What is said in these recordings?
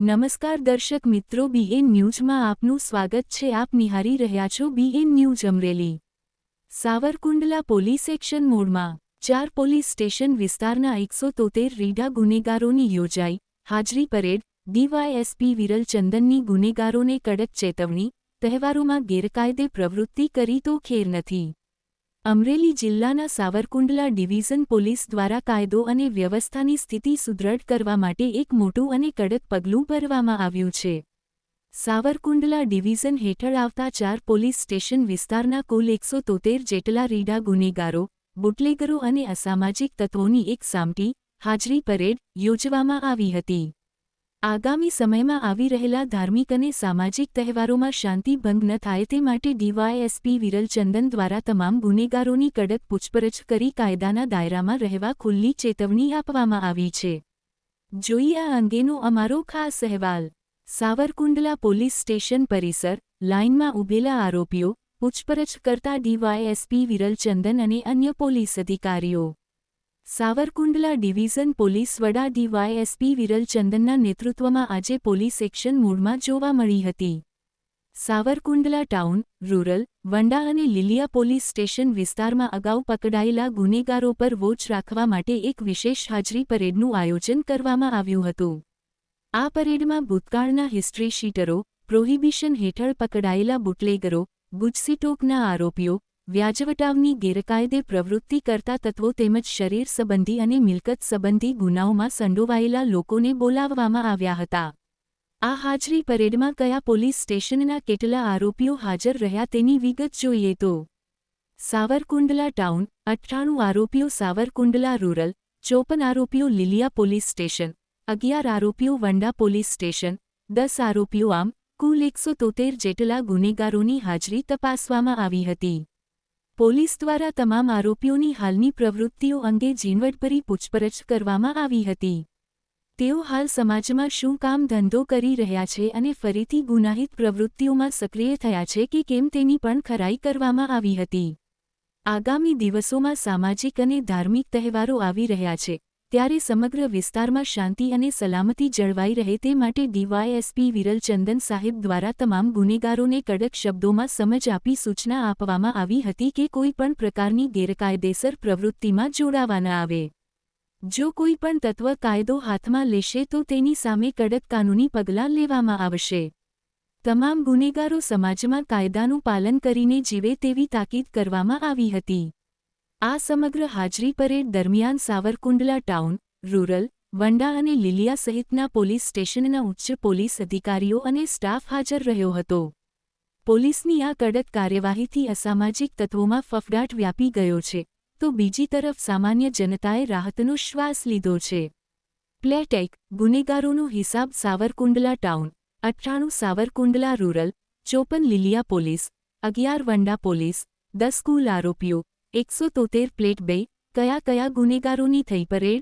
નમસ્કાર દર્શક મિત્રો, બીએન ન્યૂઝમાં આપનું સ્વાગત છે. આપ નિહાળી રહ્યા છો BN news Amreli. Savarkundla police action મોડમાં 4 પોલીસ સ્ટેશન વિસ્તારના 173 રીઢા ગુનેગારોની યોજાઈ હાજરી પરેડ. ડીવાયએસપી વિરલ ચંદનની ગુનેગારોને કડક ચેતવણી. તહેવારોમાં ગેરકાયદે પ્રવૃત્તિ કરી તો ખેર નથી. અમરેલી જિલ્લાના સાવરકુંડલા ડિવિઝન પોલીસ દ્વારા કાયદો અને વ્યવસ્થાની સ્થિતિ સુદૃઢ કરવા માટે એક મોટું અને કડક પગલું ભરવામાં આવ્યું છે. સાવરકુંડલા ડિવિઝન હેઠળ આવતા 4 પોલીસ સ્ટેશન વિસ્તારના કુલ 173 જેટલા રીઢા ગુનેગારો, બુટલેગરો અને અસામાજિક તત્વોની એક સામટી હાજરી પરેડ યોજવામાં આવી હતી. આગામી સમયમાં આવી રહેલા ધાર્મિક અને સામાજિક તહેવારોમાં શાંતિ ભંગ ન થાય તે માટે ડીવાયએસપી વિરલ ચંદન દ્વારા તમામ ગુનેગારોની કડક પૂછપરછ કરી કાયદાના દાયરામાં રહેવા ખુલ્લી ચેતવણી આપવામાં આવી છે. જોઈએ આ અંગેનો અમારો ખાસ અહેવાલ. સાવરકુંડલા પોલીસ સ્ટેશન પરિસર લાઇનમાં ઊભેલા આરોપીઓ પૂછપરછ કરતા ડીવાયએસપી વિરલ ચંદન અને અન્ય પોલીસ અધિકારીઓ. સાવરકુંડલા ડિવિઝન પોલીસ વડા ડીવાયએસપી વિરલ ચંદનના નેતૃત્વમાં આજે પોલીસ એક્શન મોડમાં જોવા મળી હતી. સાવરકુંડલા ટાઉન, રૂરલ, વંડા અને લીલિયા પોલીસ સ્ટેશન વિસ્તારમાં અગાઉ પકડાયેલા ગુનેગારો પર વોચ રાખવા માટે એક વિશેષ હાજરી પરેડનું આયોજન કરવામાં આવ્યું હતું. આ પરેડમાં ભૂતકાળના હિસ્ટ્રી શીટરો, પ્રોહિબિશન હેઠળ પકડાયેલા બુટલેગરો, ગુજસીટોકના આરોપીઓ, વ્યાજવટાવની ગેરકાયદે પ્રવૃત્તિ કરતા તત્વો તેમજ શરીર સંબંધી અને મિલકત સંબંધી ગુનાઓમાં સંડોવાયેલા લોકોને બોલાવવામાં આવ્યા હતા. આ હાજરી પરેડમાં કયા પોલીસ સ્ટેશનના કેટલા આરોપીઓ હાજર રહ્યા તેની વિગત જોઈએ તો સાવરકુંડલા ટાઉન 98 આરોપીઓ, સાવરકુંડલા રૂરલ 54 આરોપીઓ, લીલિયા પોલીસ સ્ટેશન 11 આરોપીઓ, વંડા પોલીસ સ્ટેશન 10 આરોપીઓ, આમ કુલ 173 જેટલા ગુનેગારોની હાજરી તપાસવામાં આવી હતી. પોલીસ દ્વારા તમામ આરોપીઓની હાલની પ્રવૃત્તિઓ અંગે ઝીણવટભરી પૂછપરછ કરવામાં આવી હતી. તેઓ હાલ સમાજમાં શું કામ ધંધો કરી રહ્યા છે અને ફરીથી ગુનાહિત પ્રવૃત્તિઓમાં સક્રિય થયા છે કે કેમ તેની પણ ખરાઈ કરવામાં આવી હતી. આગામી દિવસોમાં સામાજિક અને ધાર્મિક તહેવારો આવી રહ્યા છે, ત્યારે સમગ્ર વિસ્તારમાં શાંતિ અને સલામતી જળવાઈ રહે તે માટે ડીવાયએસપી વિરલ ચંદન સાહેબ દ્વારા તમામ ગુનેગારોને કડક શબ્દોમાં સમજ આપી સૂચના આપવામાં આવી હતી કે કોઈ પણ પ્રકારની ગેરકાયદેસર પ્રવૃત્તિમાં જોડાવા ન આવે. જો કોઈ પણ તત્વ કાયદો હાથમાં લેશે તો તેની સામે કડક કાનૂની પગલાં લેવામાં આવશે. તમામ ગુનેગારો સમાજમાં કાયદાનું પાલન કરીને જીવે તેવી તાકીદ કરવામાં આવી હતી. આ સમગ્ર હાજરી પરેડ દરમિયાન સાવરકુંડલા ટાઉન, રૂરલ, વંડા અને લીલિયા સહિતના પોલીસ સ્ટેશનના ઉચ્ચ પોલીસ અધિકારીઓ અને સ્ટાફ હાજર રહ્યો હતો. પોલીસની આ કડક કાર્યવાહીથી અસામાજિક તત્વોમાં ફફડાટ વ્યાપી ગયો છે, તો બીજી તરફ સામાન્ય જનતાએ રાહતનો શ્વાસ લીધો છે. પ્લેટેક ગુનેગારોનો હિસાબ Savarkundla town 98 Savarkundla rural, 54 Lilia police, 11 વંડા police, 10 કુલ આરોપીઓ, 173 પ્લેટ 2. કયા કયા ગુનેગારોની થઈ પરેડ?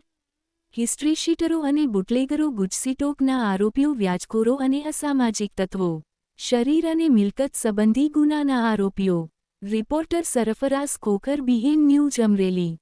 હિસ્ટ્રી શીટરો અને બુટલેગરો, ગુજસીટોકના આરોપીઓ, વ્યાજખોરો અને અસામાજિક તત્વો, શરીર અને મિલકત સંબંધી ગુનાના આરોપીઓ. Reporter Sarfaraz Khokhar, BN news Amreli.